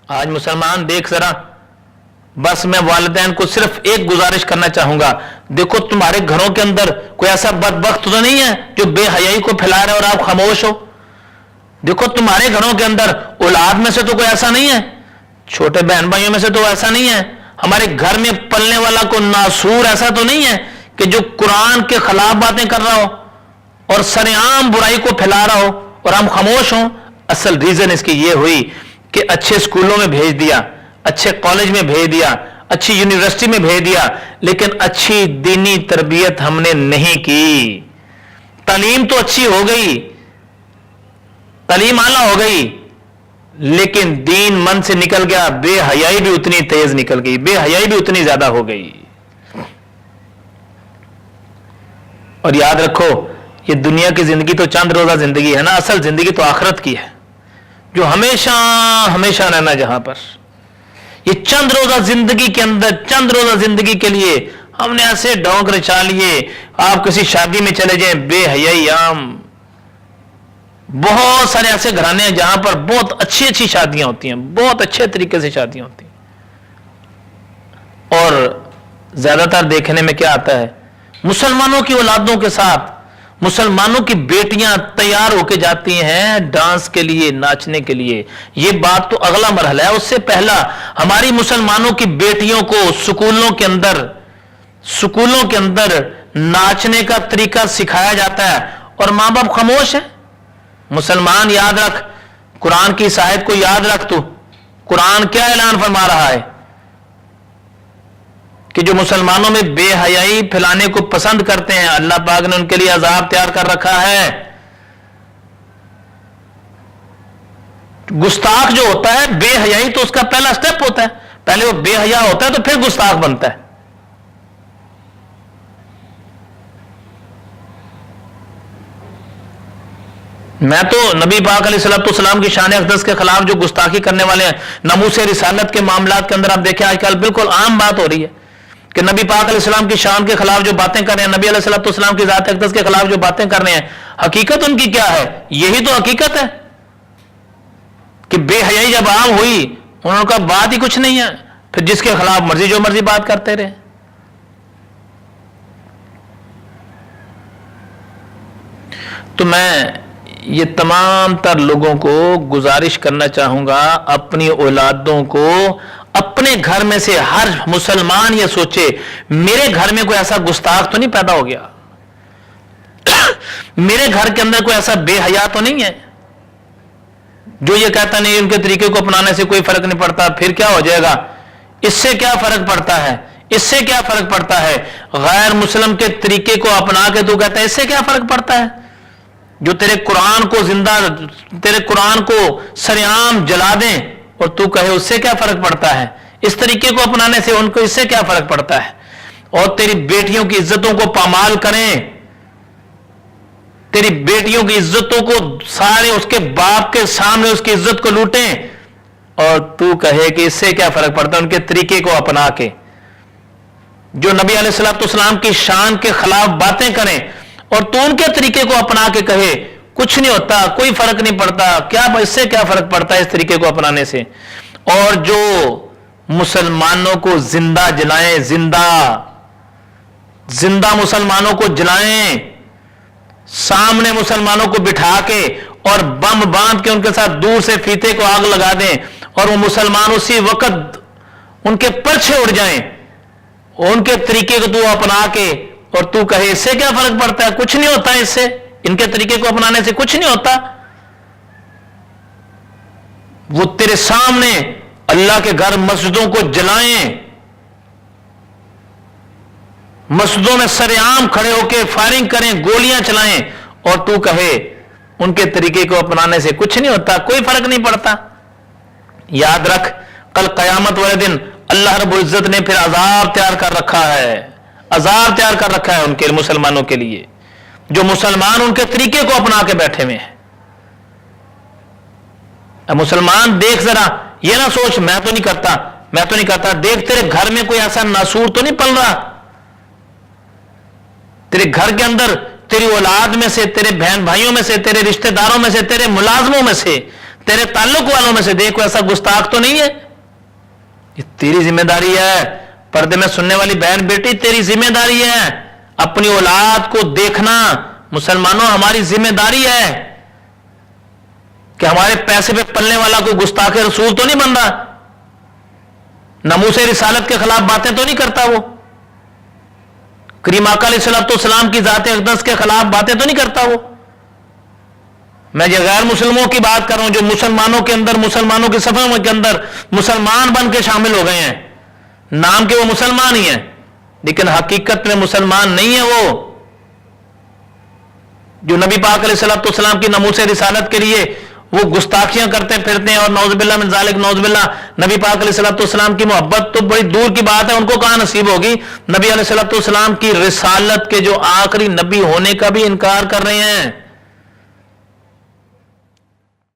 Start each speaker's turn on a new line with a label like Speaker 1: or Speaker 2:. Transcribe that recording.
Speaker 1: आज मुसलमान देख जरा, बस मैं वालिदैन को सिर्फ एक गुजारिश करना चाहूंगा, देखो तुम्हारे घरों के अंदर कोई ऐसा बदबख्त तो नहीं है जो बेहयाई को फैला रहा है और आप खामोश हो। देखो तुम्हारे घरों के अंदर औलाद में से तो कोई ऐसा नहीं है, छोटे बहन भाइयों में से तो ऐसा नहीं है, हमारे घर में पलने वाला को नासूर ऐसा तो नहीं है कि जो कुरान के खिलाफ बातें कर रहा हो और सरेआम बुराई को फैला रहा हो और हम खामोश हों। असल रीजन इसकी ये हुई कि अच्छे स्कूलों में भेज दिया, अच्छे कॉलेज में भेज दिया, अच्छी यूनिवर्सिटी में भेज दिया, लेकिन अच्छी दीनी तरबियत हमने नहीं की। तालीम तो अच्छी हो गई, तालीम आला हो गई, लेकिन दीन मन से निकल गया, बेहयाई भी उतनी तेज निकल गई, बेहयाई भी उतनी ज्यादा हो गई। और याद रखो, ये दुनिया की जिंदगी तो चंद रोजा जिंदगी है ना, असल जिंदगी तो आखिरत की है, जो हमेशा हमेशा रहना। जहां पर ये चंद रोजा जिंदगी के अंदर, चंद रोजा जिंदगी के लिए हमने ऐसे ढोंग रचा लिए। आप किसी शादी में चले जाएं, बेहयाई आम। बहुत सारे ऐसे घराने हैं जहां पर बहुत अच्छी अच्छी शादियां होती हैं, बहुत अच्छे तरीके से शादियां होती हैं, और ज्यादातर देखने में क्या आता है, मुसलमानों की औलादों के साथ मुसलमानों की बेटियां तैयार होकर जाती हैं डांस के लिए, नाचने के लिए। यह बात तो अगला मरहला है। उससे पहला हमारी मुसलमानों की बेटियों को स्कूलों के अंदर नाचने का तरीका सिखाया जाता है और मां बाप खामोश है। मुसलमान याद रख, कुरान की इस आयत को याद रख, तू कुरान क्या ऐलान फरमा रहा है कि जो मुसलमानों में बेहयाई फैलाने को पसंद करते हैं, अल्लाह पाक ने उनके लिए अजाब तैयार कर रखा है। गुस्ताख जो होता है, बेहयाई तो उसका पहला स्टेप होता है, पहले वो बेहया होता है तो फिर गुस्ताख बनता है। मैं तो नबी पाक अलैहिस्सलाम की शान अक़दस के खिलाफ जो गुस्ताखी करने वाले हैं, नमूसे रिसालत के मामलात के अंदर आप देखें आजकल बिल्कुल आम बात हो रही है कि नबी पाक अलैहिस्सलाम की शान के खिलाफ जो बातें कर रहे हैं, नबी अलैहिस्सलाम की ज़ात अक़दस के खिलाफ जो बातें कर रहे हैं, हकीकत उनकी क्या है? यही तो हकीकत है कि बेहयाई जब आम हुई, उन्होंने कहा बात ही कुछ नहीं है, फिर जिसके खिलाफ मर्जी जो मर्जी बात करते रहे। तो मैं ये तमाम तर लोगों को गुजारिश करना चाहूंगा, अपनी औलादों को अपने घर में से हर मुसलमान ये सोचे मेरे घर में कोई ऐसा गुस्ताख तो नहीं पैदा हो गया, मेरे घर के अंदर कोई ऐसा बेहया तो नहीं है जो ये कहता नहीं उनके तरीके को अपनाने से कोई फर्क नहीं पड़ता। फिर क्या हो जाएगा? इससे क्या फर्क पड़ता है? इससे क्या फर्क पड़ता है? गैर मुस्लिम के तरीके को अपना के तू कहता है इससे क्या फर्क पड़ता है? जो तेरे कुरान को जिंदा, तेरे कुरान को सरेआम जला दें और तू कहे उससे क्या फर्क पड़ता है? इस तरीके को अपनाने से उनको इससे क्या फर्क पड़ता है? और तेरी बेटियों की इज्जतों को पामाल करें, तेरी बेटियों की इज्जतों को सारे उसके बाप के सामने उसकी इज्जत को लूटें और तू कहे कि इससे क्या फर्क पड़ता है? उनके तरीके को अपना के जो नबी अलैहिस्सलाम की शान के खिलाफ बातें करें और तू उनके तरीके को अपना के कहे कुछ नहीं होता, कोई फर्क नहीं पड़ता, क्या इससे क्या फर्क पड़ता है इस तरीके को अपनाने से? और जो मुसलमानों को जिंदा जलाएं, जिंदा मुसलमानों को जलाएं, सामने मुसलमानों को बिठा के और बम बांध के उनके साथ दूर से फीते को आग लगा दें और वो मुसलमान उसी वक्त उनके परछे उड़ जाएं, उनके तरीके को तू अपना के और तू कहे इससे क्या फर्क पड़ता है? कुछ नहीं होता इससे, इनके तरीके को अपनाने से कुछ नहीं होता। वो तेरे सामने अल्लाह के घर मस्जिदों को जलाएं, मस्जिदों में सरेआम खड़े होकर फायरिंग करें, गोलियां चलाएं और तू कहे उनके तरीके को अपनाने से कुछ नहीं होता, कोई फर्क नहीं पड़ता। याद रख, कल कयामत वाले दिन अल्लाह रब्बुल इज्जत ने फिर अजाब तैयार कर रखा है, अजाब तैयार कर रखा है उनके मुसलमानों के लिए, जो मुसलमान उनके तरीके को अपना के बैठे हुए हैं। अब मुसलमान देख जरा, ये ना सोच मैं तो नहीं करता, मैं तो नहीं करता, देख तेरे घर में कोई ऐसा नासूर तो नहीं पल रहा, तेरे घर के अंदर तेरी औलाद में से, तेरे बहन भाइयों में से, तेरे रिश्तेदारों में से, तेरे मुलाजमों में से, تیرے تعلق والوں میں سے دیکھ ایسا گستاخ تو نہیں ہے. یہ تیری ذمہ داری ہے. پردے میں سننے والی بہن بیٹی تیری ذمہ داری ہے اپنی اولاد کو دیکھنا. مسلمانوں ہماری ذمہ داری ہے کہ ہمارے پیسے پہ پلنے والا کوئی گستاخ رسول تو نہیں بن رہا, ناموس رسالت کے خلاف باتیں تو نہیں کرتا, وہ کریم آقا علیہ السلام کی ذات اقدس کے خلاف باتیں تو نہیں کرتا وہ. میں یہ غیر مسلموں کی بات کر رہا ہوں جو مسلمانوں کے اندر, مسلمانوں کے صفوں کے اندر مسلمان بن کے شامل ہو گئے ہیں. نام کے وہ مسلمان ہی ہیں لیکن حقیقت میں مسلمان نہیں ہے وہ. جو نبی پاک علیہ السلام کی ناموس رسالت کے لیے وہ گستاخیاں کرتے پھرتے ہیں, اور نعوذ باللہ من ذالک, نعوذ باللہ, نبی پاک علیہ السلام کی محبت تو بڑی دور کی بات ہے, ان کو کہاں نصیب ہوگی. نبی علیہ السلام کی رسالت کے جو آخری نبی ہونے کا بھی انکار کر رہے ہیں.